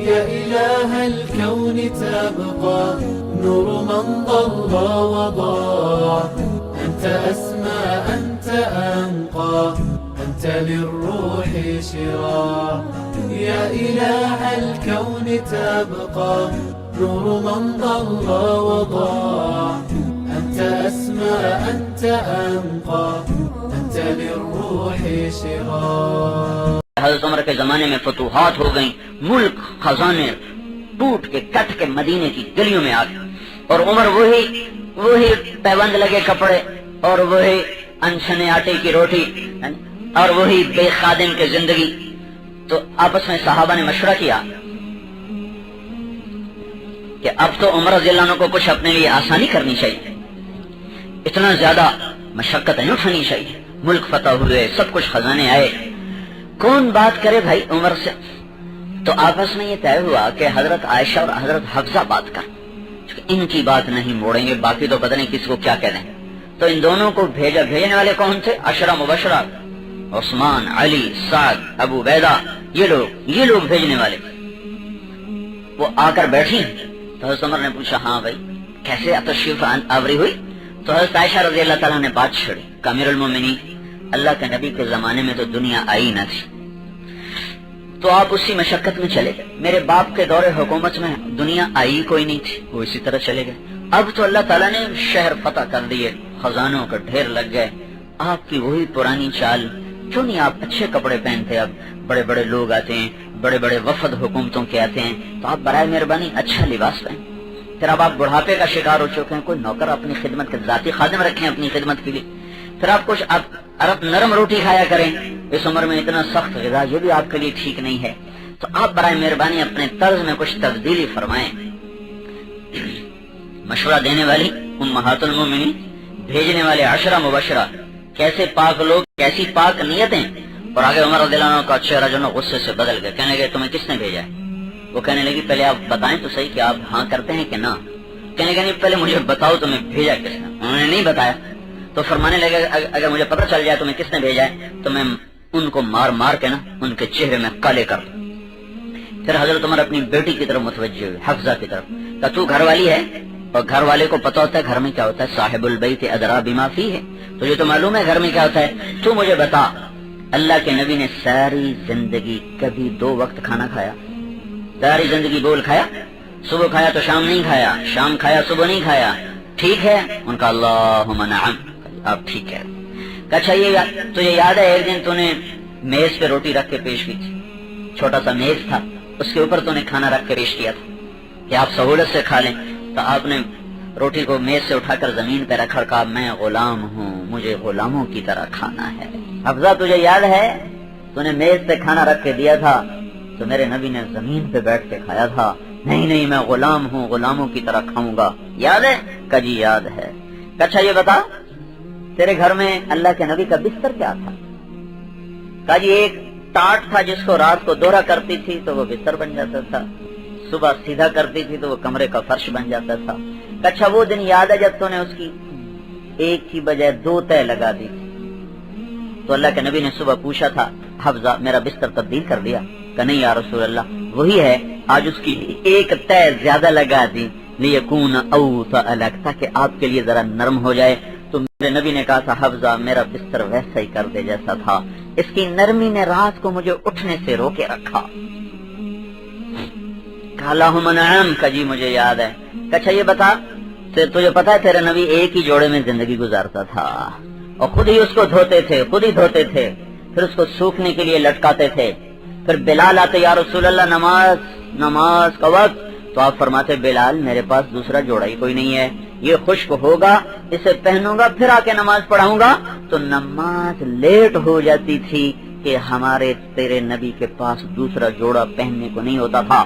يا إله الكون تبقى نور من ضل وضاع، أنت أسمى أنت أنقى أنت للروح شراع. يا إله الكون تبقى نور من ضل وضاع، أنت أسمى أنت أنقى أنت للروح شراع. حضرت عمر کے زمانے میں فتوحات ہو گئیں، ملک خزانے ٹوٹ کے کٹ کے مدینے کی گلیوں میں آ گئے، اور عمر وہی پیبند لگے کپڑے اور وہی انچنے آٹے کی روٹی اور وہی بے خادم کی زندگی. تو آپس میں صحابہ نے مشورہ کیا کہ اب تو عمر رضی اللہ عنہ کو کچھ اپنے لیے آسانی کرنی چاہیے، اتنا زیادہ مشقت نہیں اٹھانی چاہیے، ملک فتح ہوئے، سب کچھ خزانے آئے، کون بات کرے بھائی عمر سے. تو آپس میں یہ طے ہوا کہ حضرت عائشہ اور حضرت حفصہ بات کر، ان کی بات نہیں موڑیں گے، باقی تو پتہ نہیں کس کو کیا کہہ دیں. تو ان دونوں کو بھیجنے والے کون تھے؟ عشرہ مبشرہ، عثمان، علی، سعد، ابو عبیدہ، یہ لوگ بھیجنے والے. وہ آ کر بیٹھی تو حضرت عمر نے پوچھا ہاں بھائی کیسے تشریف آوری ہوئی؟ تو حضرت عائشہ رضی اللہ تعالیٰ نے بات چھڑی کہ امیر المومنین اللہ کے نبی کے زمانے میں تو دنیا آئی نہ تھی، تو آپ اسی مشقت میں چلے گئے. میرے باپ کے دور حکومت میں دنیا آئی کوئی نہیں تھی، وہ اسی طرح چلے گئے. اب تو اللہ تعالیٰ نے شہر فتح کر دیے، خزانوں کا ڈھیر لگ گئے، آپ کی وہی پرانی چال. کیوں نہیں آپ اچھے کپڑے پہنتے؟ اب بڑے بڑے لوگ آتے ہیں، بڑے بڑے وفد حکومتوں کے آتے ہیں، تو آپ برائے مہربانی اچھا لباس پہن. پھر اب آپ بڑھاپے کا شکار ہو چکے ہیں، کوئی نوکر اپنی خدمت کے ذاتی خادم رکھیں اپنی خدمت کے لیے. پھر آپ کچھ عرب نرم روٹی کھایا کریں، اس عمر میں اتنا سخت غذا یہ بھی آپ کے لیے ٹھیک نہیں ہے. تو آپ برائے مہربانی اپنے طرز میں کچھ تبدیلی فرمائیں. مشورہ دینے والی امہات المومنین، بھیجنے والے عشرہ مبشرہ، کیسے پاک لوگ، کیسی پاک نیتیں. اور آگے عمر رضی اللہ عنہ کا چہرہ جو نا غصے سے بدل گیا، کہنے لگے تمہیں کس نے بھیجا ہے؟ وہ کہنے لگی پہلے آپ بتائیں تو صحیح کہ آپ ہاں کرتے ہیں کہ نہ. کہنے لگے نہیں پہلے مجھے بتاؤ تمہیں بھیجا کس نے. انہوں نے نہیں بتایا. تو فرمانے لگے اگر مجھے پتہ چل جائے تمہیں کس نے بھیجا ہے تو میں ان کو مار مار کے نا ان کے چہرے میں کالے کر دوں. پھر حضرت عمر اپنی بیٹی کی طرف متوجہ ہوئے، حفصہ کی طرف، کہ تو گھر والی ہے اور گھر والے کو پتہ ہوتا ہے گھر میں کیا ہوتا ہے، صاحب البیت ادری بما فیہ، تجھے تو معلوم ہے گھر میں کیا ہوتا ہے. تو مجھے بتا اللہ کے نبی نے ساری زندگی کبھی 2 وقت کھانا کھایا؟ ساری زندگی بول کھایا؟ صبح کھایا تو شام نہیں کھایا، شام کھایا صبح نہیں کھایا، ٹھیک ہے؟ ان کا اللہم نعم، اب ٹھیک ہے. اچھا یہ تجھے یاد ہے ایک دن تو نے میز پہ روٹی رکھ کے پیش کی تھی، چھوٹا سا میز تھا، اس کے اوپر تو نے کھانا رکھ کے پیش کیا تھا کہ آپ سہولت سے کھا لیں. تو آپ نے روٹی کو میز سے اٹھا کر زمین پہ رکھ کر کہا میں غلام ہوں، مجھے غلاموں کی طرح کھانا ہے. حفصہ تجھے یاد ہے تو نے میز پہ کھانا رکھ کے دیا تھا تو میرے نبی نے زمین پہ بیٹھ کے کھایا تھا. نہیں میں غلام ہوں، غلاموں کی طرح کھاؤں گا. یاد ہے؟ کہ جی یاد ہے. اچھا یہ بتا تیرے گھر میں اللہ کے نبی کا بستر کیا تھا؟ کہ جی ایک ٹاٹ تھا جس کو رات کو دوہرا کرتی تھی تو وہ بستر بن جاتا تھا، صبح سیدھا کرتی تھی تو وہ کمرے کا فرش بن جاتا تھا. اچھا وہ دن یاد ہے جب تو نے اس کی ایک کی بجائے 2 تہ لگا دی تھی؟ تو اللہ کے نبی نے صبح پوچھا تھا حفصہ میرا بستر تبدیل کر دیا؟ کہ نہیں یا رسول اللہ وہی ہے، آج اس کی ایک تہ زیادہ لگا دی لیکون اوطأ لک، تاکہ آپ کے لیے ذرا نرم ہو جائے. تو میرے نبی نے کہا تھا حفصہ میرا بستر ویسا ہی کر دے جیسا تھا، اس کی نرمی نے رات کو مجھے اٹھنے سے روکے رکھا. اللہم نعم، کہ جی مجھے یاد ہے. اچھا یہ بتا تجھے پتا ہے تیرے نبی ایک ہی جوڑے میں زندگی گزارتا تھا اور خود ہی اس کو دھوتے تھے، خود ہی دھوتے تھے، پھر اس کو سوکھنے کے لیے لٹکاتے تھے. پھر بلال آتے یا رسول اللہ نماز کا وقت، تو آپ فرماتے بلال میرے پاس دوسرا جوڑا ہی کوئی نہیں ہے، یہ خشک ہوگا اسے پہنوں گا پھر آ کے نماز پڑھاؤں گا. تو نماز لیٹ ہو جاتی تھی کہ ہمارے تیرے نبی کے پاس دوسرا جوڑا پہننے کو نہیں ہوتا تھا.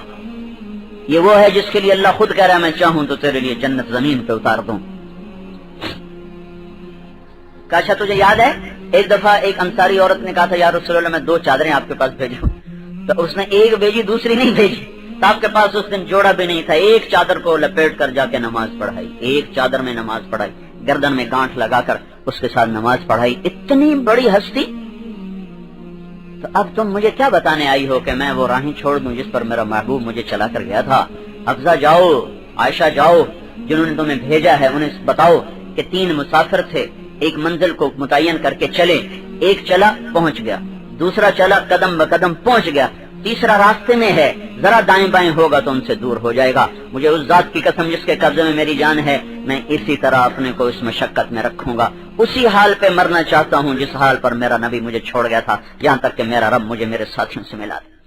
یہ وہ ہے جس کے لیے اللہ خود کہہ رہا ہے میں چاہوں تو تیرے لیے جنت زمین پہ اتار دوں. اچھا تجھے یاد ہے ایک دفعہ ایک انصاری عورت نے کہا تھا یا رسول اللہ میں 2 چادریں آپ کے پاس بھیجوں، تو اس نے ایک بھیجی دوسری نہیں بھیجی. تو آپ کے پاس اس دن جوڑا بھی نہیں تھا، ایک چادر کو لپیٹ کر جا کے نماز پڑھائی، ایک چادر میں نماز پڑھائی، گردن میں گانٹھ لگا کر اس کے ساتھ نماز پڑھائی. اتنی بڑی ہستی تو اب تم مجھے کیا بتانے آئی ہو کہ میں وہ راہیں چھوڑ دوں جس پر میرا محبوب مجھے چلا کر گیا تھا؟ حفصہ جاؤ، عائشہ جاؤ، جنہوں نے تمہیں بھیجا ہے انہیں بتاؤ کہ 3 مسافر تھے، ایک منزل کو متعین کر کے چلے، ایک چلا پہنچ گیا، دوسرا چلا قدم بقدم پہنچ گیا، تیسرا راستے میں ہے، ذرا دائیں بائیں ہوگا تو ان سے دور ہو جائے گا۔ مجھے اس ذات کی قسم جس کے قبضے میں میری جان ہے، میں اسی طرح اپنے کو اس مشقت میں رکھوں گا، اسی حال پہ مرنا چاہتا ہوں جس حال پر میرا نبی مجھے چھوڑ گیا تھا، یہاں تک کہ میرا رب مجھے میرے ساتھیوں سے ملا دے۔